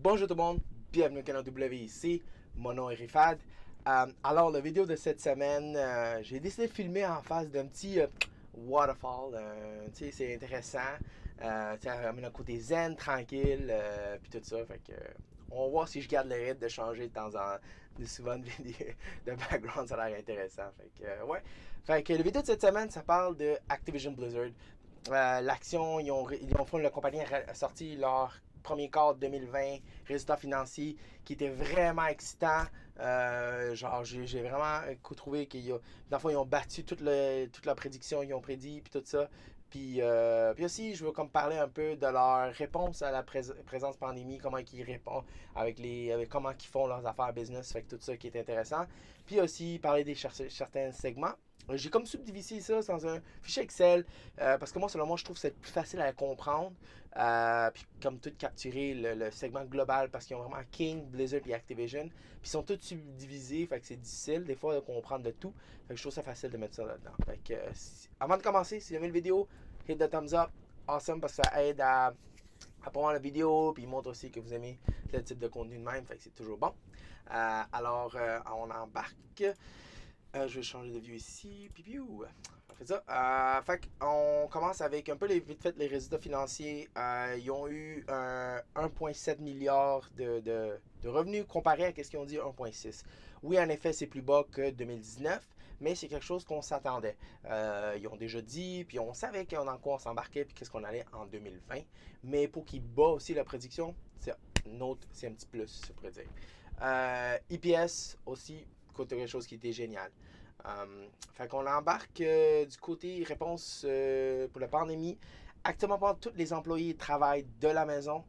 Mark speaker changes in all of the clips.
Speaker 1: Bonjour tout le monde, bienvenue au canal WIC, mon nom est Rifad. Alors, la vidéo de cette semaine, j'ai décidé de filmer en face d'un petit waterfall. Tu sais, c'est intéressant. Tu sais, ramène un côté zen, tranquille, puis tout ça. Fait que, on va voir si je garde le rythme de changer de temps en de souvent de vidéos de background, ça a l'air intéressant. Fait que, ouais. Fait que la vidéo de cette semaine, ça parle de Activision Blizzard. L'action, la compagnie a sorti leur premier quart 2020, résultats financiers qui étaient vraiment excitants. Genre, j'ai vraiment trouvé qu'ils ils ont battu toute leur prédiction, ils ont prédit, puis tout ça. Puis aussi, je veux comme parler un peu de leur réponse à la présence pandémie, comment ils répondent avec comment ils font leurs affaires business, fait que tout ça qui est intéressant. Puis aussi, parler des certains segments. J'ai comme subdivisé ça dans un fichier Excel parce que moi, selon moi, je trouve que c'est plus facile à comprendre. Puis comme tout capturer le segment global parce qu'ils ont vraiment King, Blizzard et Activision. Puis ils sont tous subdivisés, fait que c'est difficile des fois de comprendre de tout. Fait que je trouve ça facile de mettre ça là-dedans. Fait que avant de commencer, si vous aimez la vidéo, hit the thumbs up. Awesome parce que ça aide à promouvoir la vidéo, puis il montre aussi que vous aimez le type de contenu de même, fait que c'est toujours bon. On embarque. Je vais changer de vue ici. Pipiou. On fait ça. On commence avec un peu vite fait les résultats financiers. Ils ont eu 1,7 milliard de revenus comparé à ce qu'ils ont dit 1,6. Oui, en effet, c'est plus bas que 2019, mais c'est quelque chose qu'on s'attendait. Ils ont déjà dit, puis on savait dans quoi on s'embarquait, puis qu'est-ce qu'on allait en 2020. Mais pour qu'ils bat aussi la prédiction, c'est un petit plus, je pourrais dire. EPS aussi, quelque chose qui était génial. Fait qu'on embarque du côté réponse pour la pandémie. Actuellement, tous les employés travaillent de la maison.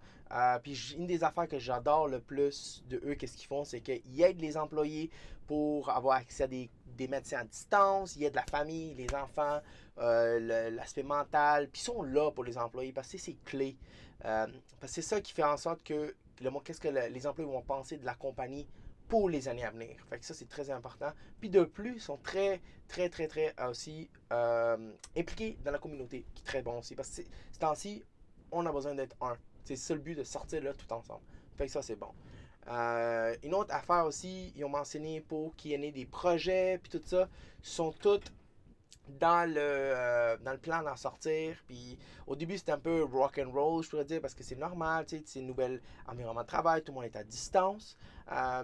Speaker 1: Puis une des affaires que j'adore le plus de eux, qu'est-ce qu'ils font, c'est qu'ils aident les employés pour avoir accès à des médecins à distance, ils aident la famille, les enfants, l'aspect mental, puis ils sont là pour les employés parce que c'est clé. Parce que c'est ça qui fait en sorte que qu'est-ce que les employés vont penser de la compagnie pour les années à venir. Fait que ça, c'est très important. Puis de plus, ils sont très aussi impliqués dans la communauté, qui est très bon aussi. Parce que ces temps-ci, on a besoin d'être un. C'est ça le but de sortir là tout ensemble. Fait que ça, c'est bon. Une autre affaire aussi, ils ont mentionné pour qu'il y ait des projets, puis tout ça, sont toutes dans le plan d'en sortir. Puis au début, c'était un peu rock and roll, je pourrais dire, parce que c'est normal, tu sais, c'est un nouvel environnement de travail, tout le monde est à distance.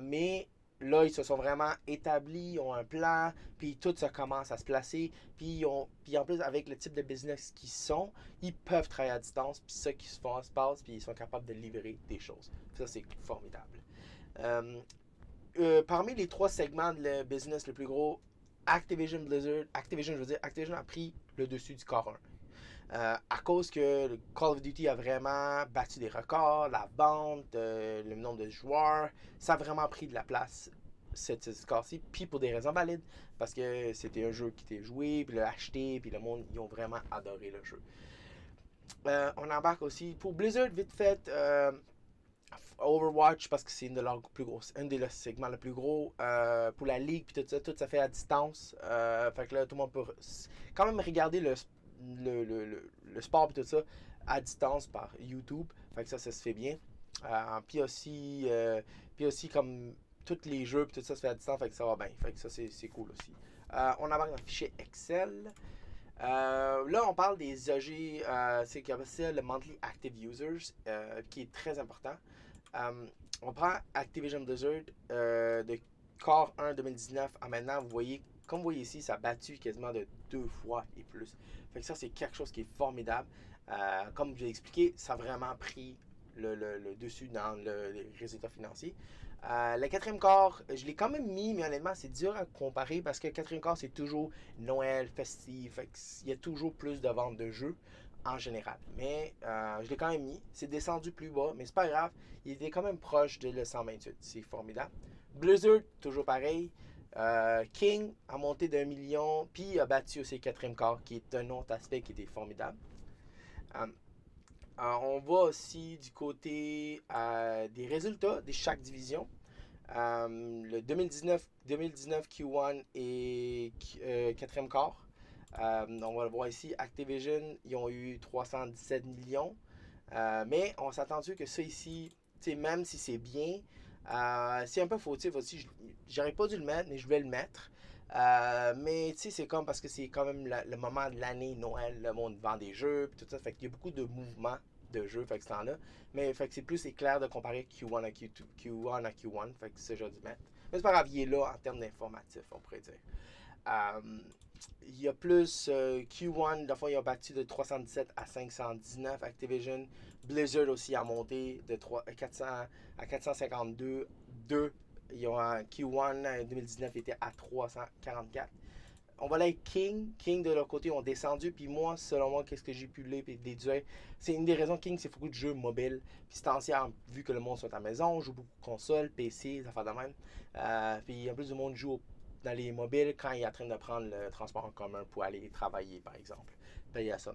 Speaker 1: Mais là, ils se sont vraiment établis, ils ont un plan, puis tout ça commence à se placer. Puis en plus, avec le type de business qu'ils sont, ils peuvent travailler à distance, puis ça qui se passe, puis ils sont capables de livrer des choses. Puis ça, c'est formidable. Euh, Parmi les trois segments de le business le plus gros, Activision Blizzard, Activision, je veux dire, Activision a pris le dessus du corps 1. À cause que Call of Duty a vraiment battu des records, la vente, le nombre de joueurs, ça a vraiment pris de la place ce score-ci, puis pour des raisons valides, parce que c'était un jeu qui était joué, puis l'a acheté, puis le monde, ils ont vraiment adoré le jeu. On embarque aussi pour Blizzard, vite fait, Overwatch parce que c'est une de leurs plus grosses, un des segments le plus gros pour la ligue puis tout ça fait à distance. Fait que là tout le monde peut quand même regarder le sport puis tout ça à distance par YouTube. Fait que ça se fait bien. Puis aussi comme tous les jeux puis tout ça se fait à distance, fait que ça va bien. Fait que ça c'est cool aussi. On embarque dans le fichier Excel. Là, on parle des OG, c'est comme ça, le Monthly Active Users, qui est très important. On prend Activision Blizzard de Core 1 2019 à maintenant, vous voyez, comme vous voyez ici, ça a battu quasiment de 2 fois et plus. Fait que ça, c'est quelque chose qui est formidable. Comme j'ai expliqué, ça a vraiment pris le dessus dans les résultats financiers. Le quatrième quart, je l'ai quand même mis, mais honnêtement, c'est dur à comparer parce que le quatrième quart, c'est toujours Noël, festif. Il y a toujours plus de ventes de jeux en général. Mais je l'ai quand même mis. C'est descendu plus bas, mais c'est pas grave. Il était quand même proche de le 128. C'est formidable. Blizzard, toujours pareil. King a monté d'1 million, puis a battu aussi le quatrième quart, qui est un autre aspect qui était formidable. Euh, on va aussi du côté des résultats de chaque division. Le 2019 Q1 et 4e quart. On va le voir ici, Activision, ils ont eu 317 millions. Mais on s'est attendu que ça ici, même si c'est bien, c'est un peu fautif aussi. J'aurais pas dû le mettre, mais je vais le mettre. Mais c'est comme parce que c'est quand même le moment de l'année, Noël, le monde vend des jeux, puis tout ça. Fait qu'il y a beaucoup de mouvements de jeux, fait que ce temps-là. Mais fait que c'est plus clair de comparer Q1 à Q2, Q1 à Q1, fait que ça, j'ai dû mettre. Mais c'est pas grave, il est là en termes d'informatif, on pourrait dire. Euh, il y a plus Q1, de fois, ils ont battu de 317 à 519. Activision, Blizzard aussi a monté de 400 à 452. 2, ils ont un Q1 2019 était à 344. On va aller avec King. King, de leur côté, ont descendu. Puis moi, selon moi, qu'est-ce que j'ai pu lire et déduire, c'est une des raisons King, c'est beaucoup de jeux mobiles. Puis c'est ancien, vu que le monde soit à la maison, on joue beaucoup de consoles, PC, des affaires de même. Puis en plus, du monde joue dans les mobiles quand il est en train de prendre le transport en commun pour aller travailler, par exemple. Puis il y a ça.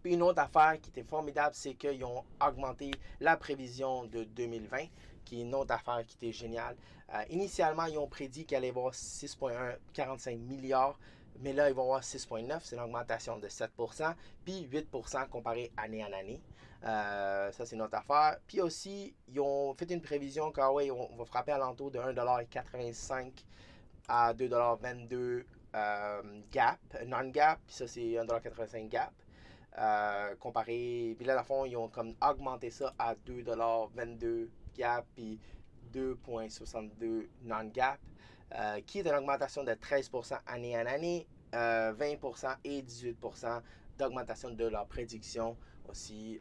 Speaker 1: Puis une autre affaire qui était formidable, c'est qu'ils ont augmenté la prévision de 2020, qui est une autre affaire qui était géniale. Initialement, ils ont prédit qu'il allait y avoir 6,45 milliards, mais là, ils vont avoir 6,9, c'est une augmentation de 7%, puis 8% comparé année en année. Ça, c'est notre affaire. Puis aussi, ils ont fait une prévision qu'Huawei on va frapper à l'entour de 1,85$ à 2,22$ gap, non-gap, puis ça, c'est 1,85$ gap. Comparé, puis là, dans le fond, ils ont comme augmenté ça à 2,22$ gap, puis 2,62$ non-gap, qui est une augmentation de 13% année en année, 20% et 18% d'augmentation de leur prédiction aussi,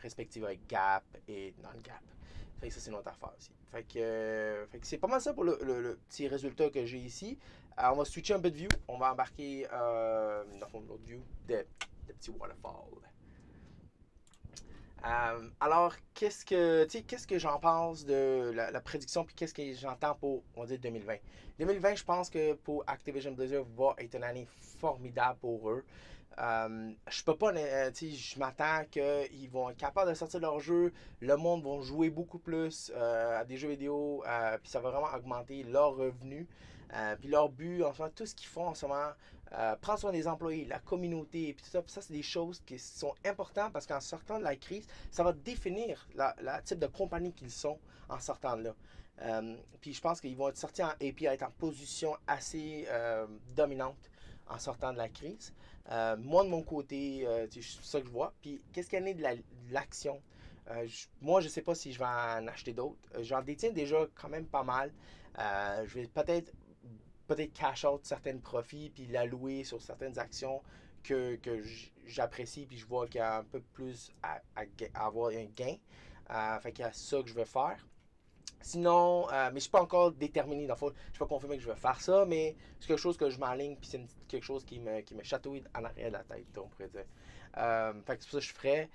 Speaker 1: respective avec gap et non-gap. Fait que ça, c'est notre affaire aussi. Fait que c'est pas mal ça pour le petit résultat que j'ai ici. On va switcher un peu de view. On va embarquer dans le fond de l'autre view de petits waterfall. Alors, qu'est-ce que j'en pense de la prédiction, puis qu'est-ce que j'entends pour, on va dire, 2020. 2020, je pense que pour Activision Blizzard va être une année formidable pour eux. Je peux pas, je m'attends qu'ils vont être capables de sortir leur jeu, le monde va jouer beaucoup plus à des jeux vidéo, puis ça va vraiment augmenter leurs revenus. Puis leur but, en ce moment, tout ce qu'ils font en ce moment, prendre soin des employés, la communauté, puis tout ça, ça c'est des choses qui sont importantes parce qu'en sortant de la crise, ça va définir la type de compagnie qu'ils sont en sortant de là. Puis je pense qu'ils vont être sortis et puis être en position assez dominante en sortant de la crise. Moi, de mon côté, c'est ça que je vois. Puis qu'est-ce qu'il y en a de l'action? Moi, je ne sais pas si je vais en acheter d'autres. J'en détiens déjà quand même pas mal. Je vais peut-être cash out certains profits puis l'allouer sur certaines actions que j'apprécie puis je vois qu'il y a un peu plus à avoir un gain. Fait qu'il y a ça que je vais faire. Sinon, mais je ne suis pas encore déterminé. Dans le fond, je ne suis pas confirmé que je vais faire ça, mais c'est quelque chose que je m'enligne puis c'est quelque chose qui me chatouille en arrière de la tête, on pourrait dire. Fait que c'est pour ça que je ferais.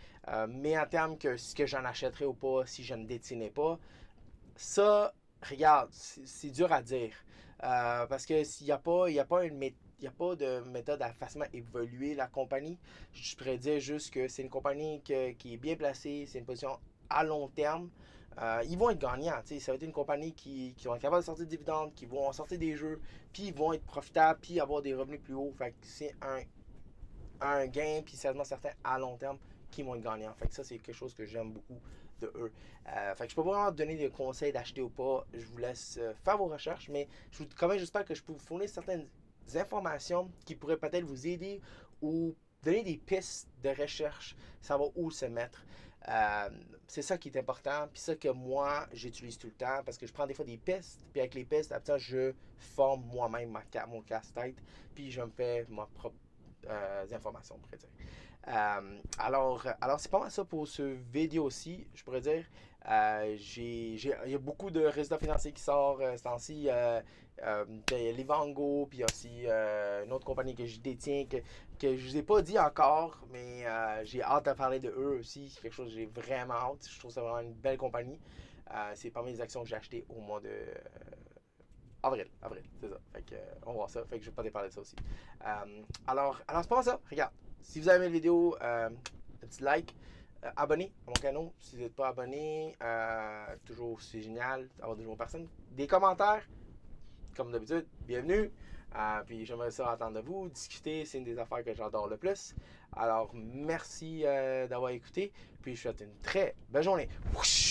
Speaker 1: Mais en termes que ce que j'en achèterais ou pas si je ne détenais pas, ça, regarde, c'est dur à dire. Parce que s'il n'y a pas, il y a pas une il n'y a pas de méthode à facilement évoluer la compagnie. Je pourrais dire juste que c'est une compagnie qui est bien placée, c'est une position à long terme. Ils vont être gagnants. Ça va être une compagnie qui vont être capables de sortir des dividendes, qui vont sortir des jeux, puis ils vont être profitables, puis avoir des revenus plus hauts. Fait que c'est un gain, puis certainement certains à long terme qui vont être gagnants. Fait que ça, c'est quelque chose que j'aime beaucoup de eux. Fait que je peux pas vraiment donner des conseils d'acheter ou pas. Je vous laisse faire vos recherches, mais quand même, j'espère que je peux vous fournir certaines informations qui pourraient peut-être vous aider ou donner des pistes de recherche, savoir où se mettre. C'est ça qui est important, puis ça que moi j'utilise tout le temps parce que je prends des fois des pistes, puis avec les pistes, après ça, je forme moi-même mon casse-tête, puis je me fais ma propre informations, on pourrait dire. Alors c'est pas mal ça pour ce vidéo-ci, je pourrais dire. Il y a beaucoup de résultats financiers qui sortent ce temps-ci. Livango, puis il y a aussi une autre compagnie que je détiens que je vous ai pas dit encore, mais j'ai hâte de parler de eux aussi. C'est quelque chose que j'ai vraiment hâte. Je trouve ça vraiment une belle compagnie. C'est parmi les actions que j'ai achetées au mois de avril, c'est ça. Fait que, on va voir ça. Fait que je vais pas te parler de ça aussi. Alors c'est pas mal ça. Regarde, si vous avez aimé la vidéo, un petit like. Abonné à mon canal si vous n'êtes pas abonné. Toujours, c'est génial d'avoir de nouvelles personnes. Des commentaires, comme d'habitude, bienvenue. Puis j'aimerais ça entendre de vous, discuter, c'est une des affaires que j'adore le plus. Alors, merci d'avoir écouté. Puis je vous souhaite une très belle journée. Whoosh!